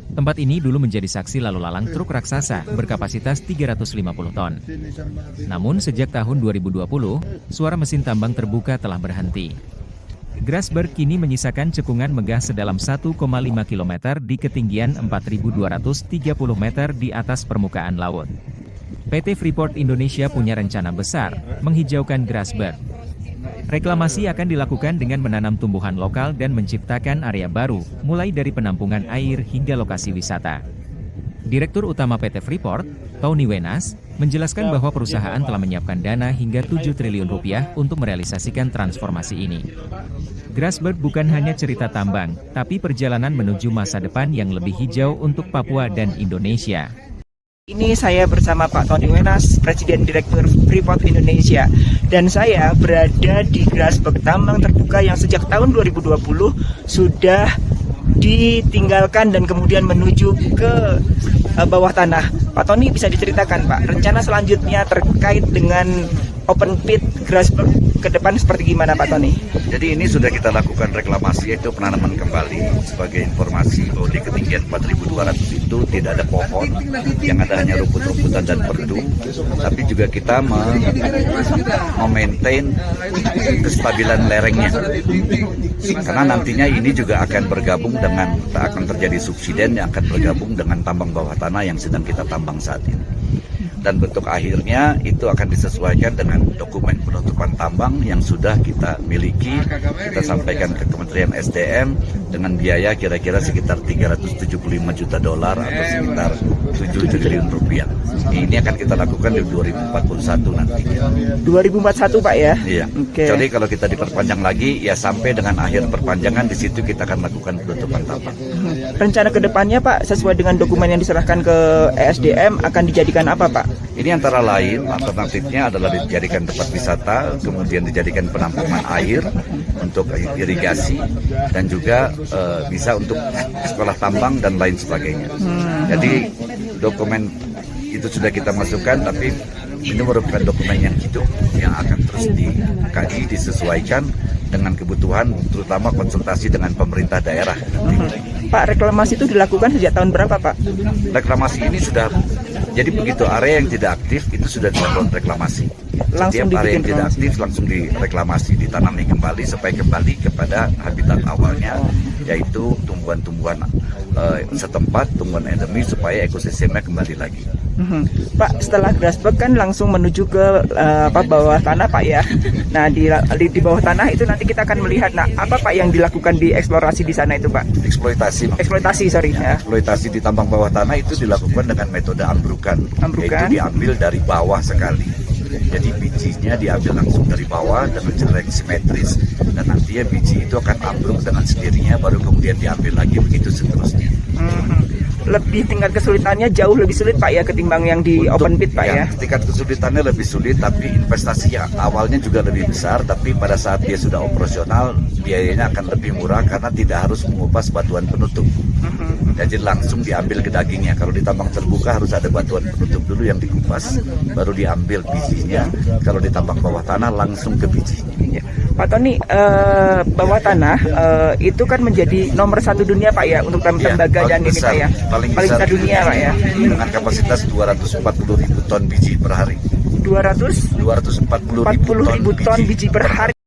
Tempat ini dulu menjadi saksi lalu lalang truk raksasa berkapasitas 350 ton. Namun sejak tahun 2020, suara mesin tambang terbuka telah berhenti. Grasberg kini menyisakan cekungan megah sedalam 1,5 km di ketinggian 4.230 meter di atas permukaan laut. PT Freeport Indonesia punya rencana besar menghijaukan Grasberg. Reklamasi akan dilakukan dengan menanam tumbuhan lokal dan menciptakan area baru, mulai dari penampungan air hingga lokasi wisata. Direktur Utama PT Freeport, Tony Wenas, menjelaskan bahwa perusahaan telah menyiapkan dana hingga 7 triliun rupiah untuk merealisasikan transformasi ini. Grasberg bukan hanya cerita tambang, tapi perjalanan menuju masa depan yang lebih hijau untuk Papua dan Indonesia. Ini saya bersama Pak Tony Wenas, Presiden Direktur Freeport Indonesia. Dan saya berada di Grasberg, tambang terbuka yang sejak tahun 2020 sudah ditinggalkan dan kemudian menuju ke bawah tanah. Pak Tony, bisa diceritakan Pak, rencana selanjutnya terkait dengan open pit Grasberg ke depan seperti gimana Pak Tony? Jadi ini sudah kita lakukan reklamasi, yaitu penanaman kembali. Sebagai informasi bahwa di ketinggian 4.200 itu tidak ada pohon, yang ada hanya rumput-rumputan dan perdu. Tapi juga kita memaintain kestabilan lerengnya. Karena nantinya ini juga akan bergabung dengan, akan terjadi subsiden yang akan bergabung dengan tambang bawah tanah yang sedang kita tambang saat ini. Dan bentuk akhirnya itu akan disesuaikan dengan dokumen penutupan tambang yang sudah kita miliki. Kita sampaikan ke Kementerian SDM dengan biaya kira-kira sekitar 375 juta dolar atau sekitar 7 triliun rupiah. Ini akan kita lakukan di 2041 nanti. 2041 Pak ya? Iya. Okay. Jadi kalau kita diperpanjang lagi, ya sampai dengan akhir perpanjangan di situ kita akan lakukan penutupan tambang. Rencana kedepannya Pak, sesuai dengan dokumen yang diserahkan ke SDM akan dijadikan apa Pak? Ini antara lain alternatifnya adalah dijadikan tempat wisata, kemudian dijadikan penampungan air untuk irigasi, dan juga bisa untuk sekolah tambang dan lain sebagainya. Jadi dokumen itu sudah kita masukkan, tapi ini merupakan dokumen yang hidup yang akan terus dikaji, disesuaikan dengan kebutuhan, terutama konsultasi dengan pemerintah daerah. Pak, reklamasi itu dilakukan sejak tahun berapa Pak? Reklamasi ini sudah, jadi begitu area yang tidak aktif itu sudah dilakukan reklamasi. Langsung Setiap area yang tidak reklamasi. aktif langsung direklamasi, ditanami kembali supaya kembali kepada habitat awalnya, yaitu tumbuhan-tumbuhan setempat, tumbuhan endemi, supaya ekosistemnya kembali lagi. Pak, setelah Grasberg kan langsung menuju ke bawah tanah Pak ya. Nah di bawah tanah itu nanti kita akan melihat, nah apa Pak yang dilakukan di eksplorasi di sana itu Pak? Eksploitasi, sorry ya. Eksploitasi di tambang bawah tanah itu dilakukan dengan metode ambrukan. Yaitu diambil dari bawah sekali. Jadi bijinya diambil langsung dari bawah dengan cara yang simetris, dan nantinya biji itu akan ambruk dengan sendirinya, baru kemudian diambil lagi, begitu seterusnya. Lebih tingkat kesulitannya jauh lebih sulit Pak ya ketimbang yang di open pit Pak ya? Tingkat kesulitannya lebih sulit, tapi investasi yang awalnya juga lebih besar, tapi pada saat dia sudah operasional biayanya akan lebih murah karena tidak harus mengupas batuan penutup. Jadi langsung diambil ke dagingnya. Kalau di tambang terbuka harus ada batuan penutup dulu yang dikupas, baru diambil bijinya. Kalau di tambang bawah tanah langsung ke bijinya. Pak Tony, bawah tanah itu kan menjadi nomor 1 dunia Pak ya untuk tembaga dan ini Pak ya? Paling besar dunia Pak ya? Dengan kapasitas 240.000 ton biji per hari. 240.000 ton biji per hari.